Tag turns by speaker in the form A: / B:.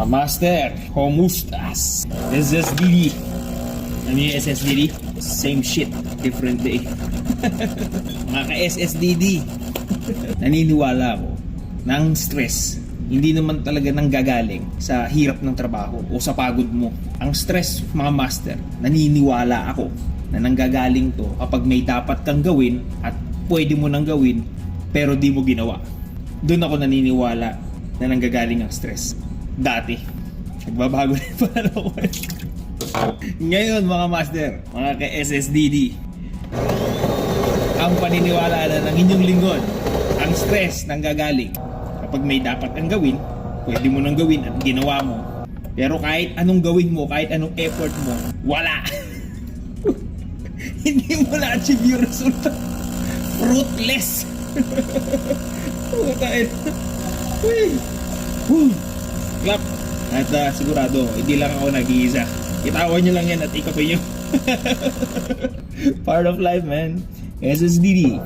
A: Master, Homustas. SSDD. Ano yung SSDD? Same shit, different day. Mga ka-SSDD. Naniniwala ako na ang stress hindi naman talaga nanggagaling sa hirap ng trabaho o sa pagod mo. Ang stress, mga master, naniniwala ako na nanggagaling to kapag may dapat kang gawin at pwede mo nang gawin pero di mo ginawa. Doon ako naniniwala na nanggagaling ang stress. Dati. Nagbabago na yung pananaw ko. Ngayon mga master, mga ka-SSDD, ang paniniwala na ng inyong lingkod, ang stress nanggagaling kapag may dapat kang gawin, pwede mo nang gawin at ginawa mo. Pero kahit anong gawin mo, kahit anong effort mo, wala. Hindi mo na-achieve yung resulta. Fruitless. Clap. At sigurado, hindi lang ako nag-iisa. Itawan nyo lang yan at ikapin nyo. Part of life, man. SSDD.